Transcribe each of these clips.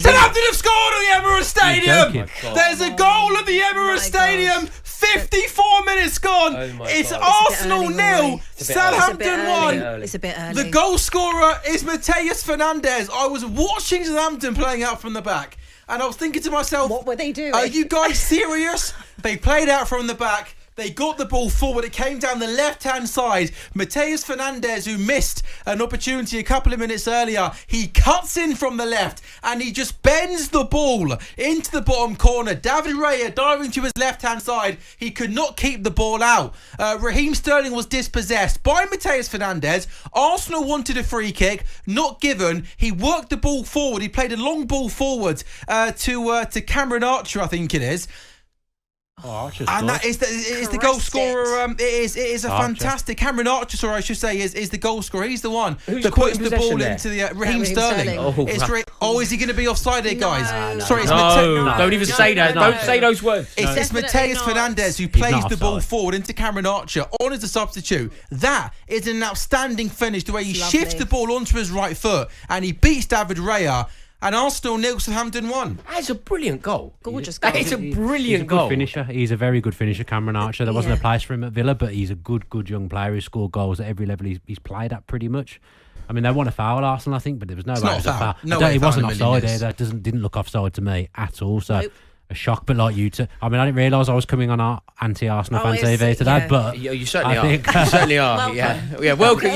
Southampton have scored at the Emirates Stadium. There's a goal at the Emirates Stadium. 54 minutes gone. It's Arsenal 0, Southampton 1. It's a bit early. The goal scorer is Matheus Fernandes. I was watching Southampton playing out from the back, and I was thinking to myself, what were they doing? Are you guys serious? They played out from the back. They got the ball forward. It came down the left-hand side. Matheus Fernandes, who missed an opportunity a couple of minutes earlier, he cuts in from the left and he just bends the ball into the bottom corner. David Raya diving to his left-hand side. He could not keep the ball out. Raheem Sterling was dispossessed by Matheus Fernandes. Arsenal wanted a free kick, not given. He worked the ball forward. He played a long ball forward to Cameron Archer, I think it is. And that is the goal scorer. It is a fantastic Cameron Archer. Sorry, I should say is the goal scorer. He's the one that puts the ball into the Raheem Sterling. Is he going to be offside here, guys? No, Sorry, don't even say that. Don't say those words. It's Matheus Fernandes who plays the ball forward into Cameron Archer on as a substitute. That is an outstanding finish. The way he shifts the ball onto his right foot and he beats David Raya. And Arsenal 0, Southampton 1. That's a brilliant goal. Gorgeous goal. It's a brilliant goal. Good finisher. He's a very good finisher, Cameron Archer. There wasn't a place for him at Villa, but he's a good young player who scored goals at every level he's played at pretty much. I mean, they won a foul, Arsenal, I think, but there was no way it was a foul. He wasn't offside there. That didn't look offside to me at all. So a shock, but like you two. I mean, I didn't realise I was coming on our anti-Arsenal fan TV today, but you certainly are. You certainly are. Welcome.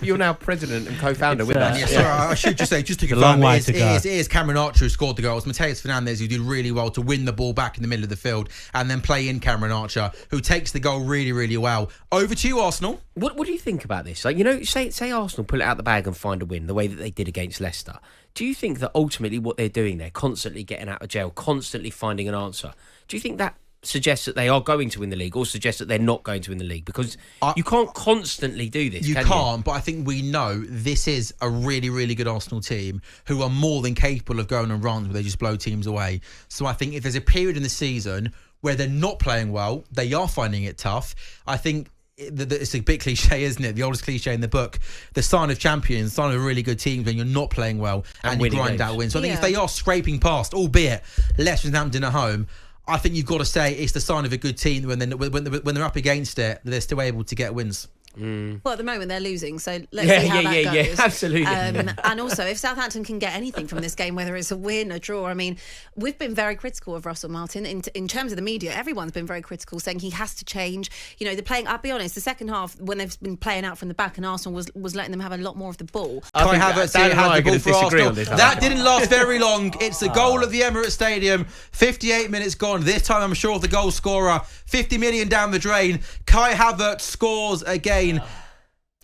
You're now president and co-founder with us. Sorry, I should just say, just to confirm, it is Cameron Archer who scored the goals. Matheus Fernandes, who did really well to win the ball back in the middle of the field and then play in Cameron Archer, who takes the goal really, really well. Over to you, Arsenal. What do you think about this? Like, say Arsenal pull it out the bag and find a win the way that they did against Leicester. Do you think that ultimately what they're doing there, constantly getting out of jail, constantly finding an answer, do you think that suggests that they are going to win the league or suggests that they're not going to win the league? Because you can't constantly do this, You can't, but I think we know this is a really, really good Arsenal team who are more than capable of going on runs where they just blow teams away. So I think if there's a period in the season where they're not playing well, they are finding it tough, I think it's a bit cliche, isn't it? The oldest cliche in the book. The sign of champions, sign of a really good team when you're not playing well and you grind out wins. So I think if they are scraping past, albeit less than Southampton at home, I think you've got to say it's the sign of a good team when they're up against it, they're still able to get wins. Well, at the moment they're losing, so let's see how that goes. Yeah, absolutely. And also, if Southampton can get anything from this game, whether it's a win, a draw, I mean, we've been very critical of Russell Martin in terms of the media. Everyone's been very critical, saying he has to change. They're playing. I'll be honest, the second half when they've been playing out from the back, and Arsenal was letting them have a lot more of the ball. Kai Havertz had the ball for Arsenal. That didn't last very long. It's a goal at the Emirates Stadium. 58 minutes gone. This time, I'm sure the goal scorer. 50 million down the drain. Kai Havertz scores again.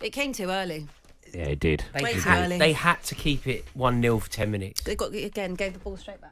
It came too early. Yeah, it did. They had to keep it 1-0 for 10 minutes. They gave the ball straight back.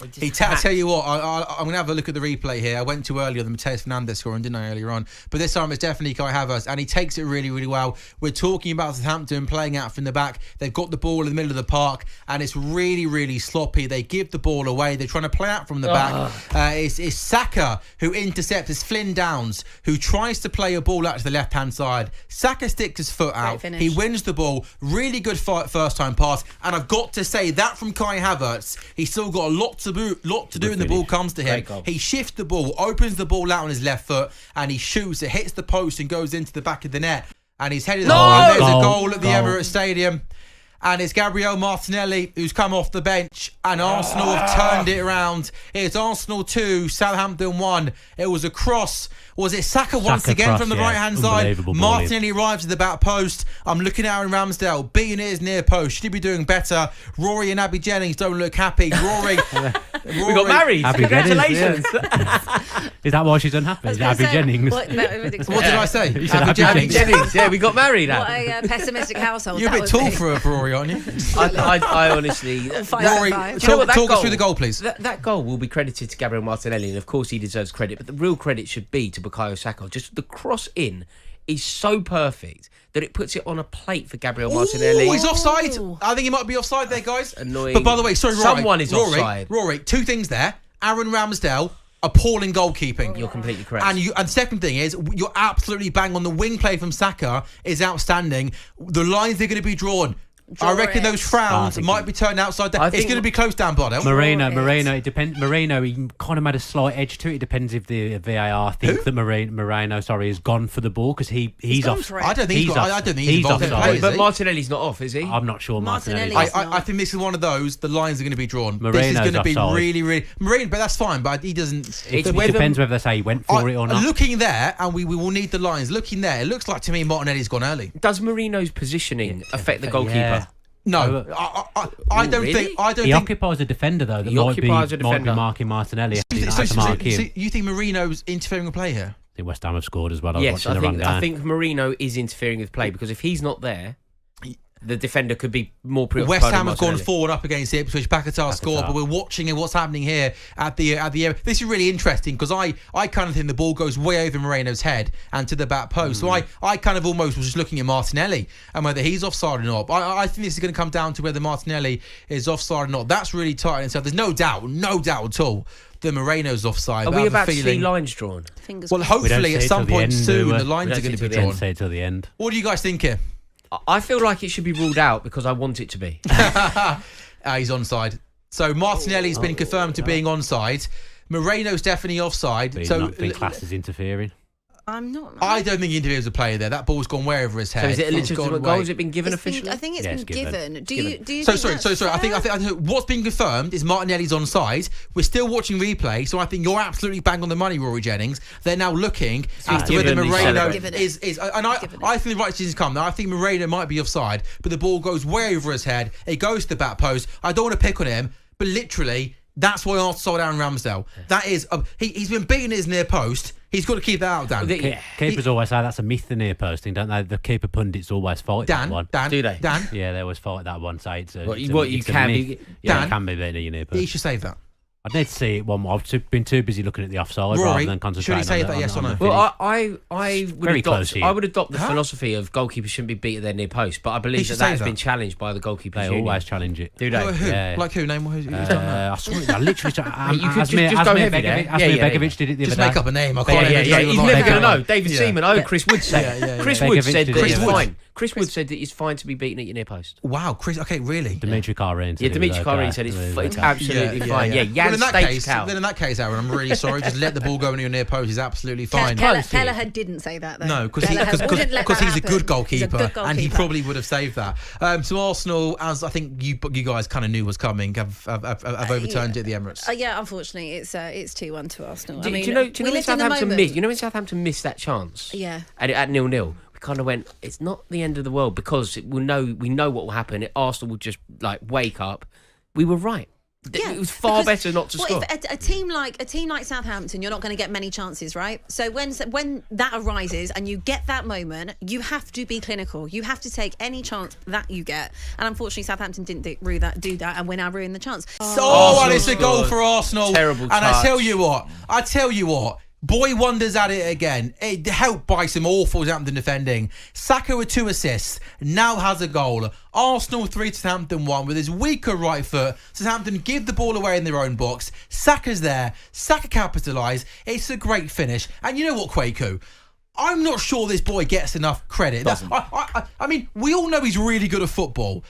I tell you what, I'm going to have a look at the replay here. I went too early on the Matheus Fernandes scoring, didn't I, earlier on? But this time it's definitely Kai Havertz, and he takes it really, really well. We're talking about Southampton playing out from the back. They've got the ball in the middle of the park, and it's really, really sloppy. They give the ball away. They're trying to play out from the back. It's Saka who intercepts. It's Flynn Downs who tries to play a ball out to the left-hand side. Saka sticks his foot out. He wins the ball. Really good first-time pass. And I've got to say, that from Kai Havertz, he's still got a lot to do when the ball comes to him. He shifts the ball, opens the ball out on his left foot, and he shoots. It hits the post and goes into the back of the net. And he's headed and there's a goal at the Emirates Stadium. And it's Gabriel Martinelli who's come off the bench, and Arsenal have turned it around. It's Arsenal 2, Southampton 1. It was a cross. Was it Saka once again from the right-hand side? Martinelli arrives at the back post. I'm looking at Aaron Ramsdale beating his near post. Should he be doing better? Rory and Abbi Jennings don't look happy. Rory we got married. Congratulations. Is that why she's unhappy? Abbi Jennings. What did I say? Abbi Jennings. Yeah, we got married. What a pessimistic household. You're a bit tall for Rory, aren't you? I honestly... Rory, talk us through the goal, please. That goal will be credited to Gabriel Martinelli, and of course he deserves credit, but the real credit should be to Bukayo Saka. Just the cross in is so perfect that it puts it on a plate for Gabriel Martinelli. Oh, he's offside. I think he might be offside there, guys. Annoying. But by the way, sorry, Rory. Someone is offside. Rory, two things there. Aaron Ramsdale, appalling goalkeeping. You're completely correct. And second thing is, you're absolutely bang on. The wing play from Saka is outstanding. The lines they're going to be drawn. I reckon those frowns might be turned outside down. It's going to be close down, Bono. Moreno, it depends. Moreno, he kind of made a slight edge to it. It depends if the VAR think that Moreno, has gone for the ball because he's off. I don't think he's involved in play, but Martinelli's not off, is he? I'm not sure Martinelli. I think this is one of those. The lines are going to be drawn. Moreno's this is going to be offside. really Moreno, but that's fine. But he doesn't. It depends whether they say he went for it or not. Looking there, and we will need the lines. Looking there, it looks like to me Martinelli's gone early. Does Moreno's positioning affect the goalkeeper? Yeah. No, I don't think. He occupies a defender though. That might be marking Martinelli. So you think Moreno's interfering with play here? I think West Ham have scored as well. Yes, I think Moreno is interfering with play because if he's not there, the defender could be more preoccupied. West Ham have gone forward up against Ipswich. Paquetá scored, but we're watching what's happening here at the This is really interesting because I kind of think the ball goes way over Moreno's head and to the back post. So I kind of almost was just looking at Martinelli and whether he's offside or not. I think this is going to come down to whether Martinelli is offside or not. That's really tight and so there's no doubt at all that Moreno's offside. Are we about to see lines drawn? Well, hopefully at some point soon the lines are going to be drawn. Say till the end. What do you guys think here? I feel like it should be ruled out because I want it to be. He's onside. So Martinelli's been confirmed to being onside. Moreno's definitely offside. But he's so not been classed as interfering. I'm not. I don't think he interferes with a player there. That ball's gone way over his head. So is it a legitimate goal? Has it been given officially? I think it's been given. Do you? Sorry. I think what's been confirmed is Martinelli's onside. We're still watching replay, so I think you're absolutely bang on the money, Rory Jennings. They're now looking as to whether Moreno is. And I think the right decision's come. Now I think Moreno might be offside, but the ball goes way over his head. It goes to the back post. I don't want to pick on him, but literally that's why I sold Aaron Ramsdale. That is, he's been beating his near post. He's got to keep that out, Dan. Keepers always say that's a myth, the near posting, don't they? The keeper pundits always fight that one. Do they? Dan? Yeah, they always fight that one. Say it's a what it's you can be. Yeah, it can be better your near post. He should save that. I'd need to see it one more. I've been too busy looking at the offside rather than concentrating should he say that, yes or no? Well, I would adopt the philosophy of goalkeepers shouldn't be beat at their near post, but I believe that has been challenged by the goalkeepers. They always challenge it. Do they? Who? Yeah. Like who? Name who's done that? I saw it. I literally. You could just go heavy there. Begovic did it the other day. Just make up a name. I can't he's never going to know. David Seaman. Chris Wood said. Chris Wood said that it's fine. Chris Wood said that it's fine to be beaten at your near post. Wow, Chris. Okay, really? Dimitri Karine. Yeah, Dimitri Karine said it's absolutely fine. Yeah, then in that case, Aaron, I'm really sorry. Just let the ball go into your near post. Is absolutely fine. Kelleher didn't say that though. No, because he's a good goalkeeper, and he probably would have saved that. So Arsenal, as I think you guys kind of knew was coming, have overturned it at the Emirates. Yeah, unfortunately, it's 2-1 to Arsenal. Do you know when Southampton missed? You know when Southampton missed that chance? Yeah. At 0-0. Kind of went, it's not the end of the world because we know what will happen. Arsenal will just wake up. We were right. Yeah, it was far better not to score. If a team like Southampton, you're not going to get many chances, right? So when that arises and you get that moment, you have to be clinical. You have to take any chance that you get. And unfortunately, Southampton didn't do that, and we're now ruining the chance. And it's a goal for Arsenal. Terrible touch. And I tell you what. Boy wonders at it again. It helped by some awful Southampton defending. Saka with 2 assists, now has a goal. Arsenal 3, Southampton 1 with his weaker right foot. Southampton give the ball away in their own box. Saka's there. Saka capitalised. It's a great finish. And you know what, Kwaku? I'm not sure this boy gets enough credit. I mean, we all know he's really good at football.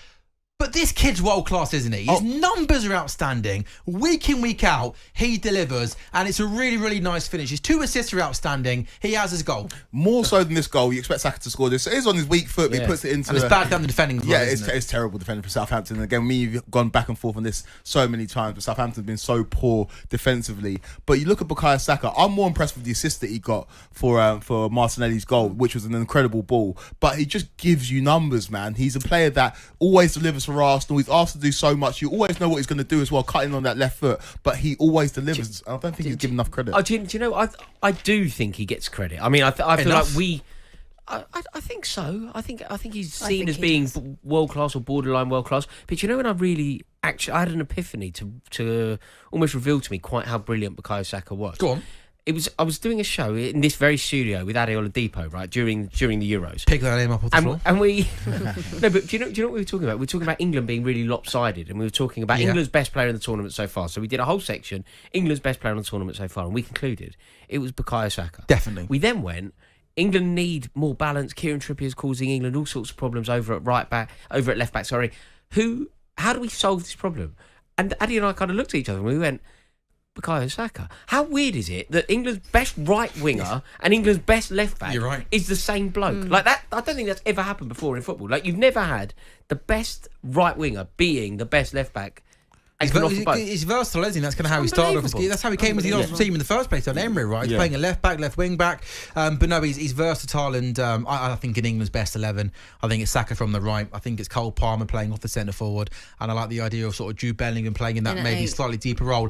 But this kid's world class, isn't he? His numbers are outstanding. Week in, week out, he delivers. And it's a really, really nice finish. His 2 assists are outstanding. He has his goal. More so than this goal, you expect Saka to score this. It is on his weak foot, but he puts it into... And it's bad down the defending as well, it's terrible defending for Southampton. And again, we've gone back and forth on this so many times, but Southampton's been so poor defensively. But you look at Bukayo Saka, I'm more impressed with the assist that he got for Martinelli's goal, which was an incredible ball. But he just gives you numbers, man. He's a player that always delivers for Arsenal. He's asked to do so much. You always know what he's going to do as well, cutting on that left foot, but he always delivers. I don't think he's given enough credit. Do you know, I do think he gets credit. I mean, I feel like I think so. I think he's seen as being world class or borderline world class. But you know when I had an epiphany to almost reveal to me quite how brilliant Bukayo Saka was. Go on. I was doing a show in this very studio with Adeola Depot, right, during the Euros. Pick that name up off the floor. And we no, but do you know what we were talking about? We were talking about England being really lopsided, and we were talking about England's best player in the tournament so far. So we did a whole section, England's best player in the tournament so far, and we concluded it was Bukayo Saka. Definitely. We then went, England need more balance. Kieran Trippier is causing England all sorts of problems over at left back. How do we solve this problem? And Addy and I kind of looked at each other and we went, Bukayo Saka. How weird is it that England's best right winger and England's best left back is the same bloke? Like that, I don't think that's ever happened before in football. Like, you've never had the best right winger being the best left back. He's versatile, isn't he? That's kind of how he started off. That's how he came into the Arsenal team in the first place on Emery, right? He's playing a left back, left wing back. But no, he's versatile, and I think in England's best 11, I think it's Saka from the right. I think it's Cole Palmer playing off the centre forward, and I like the idea of sort of Jude Bellingham playing in that maybe slightly deeper role.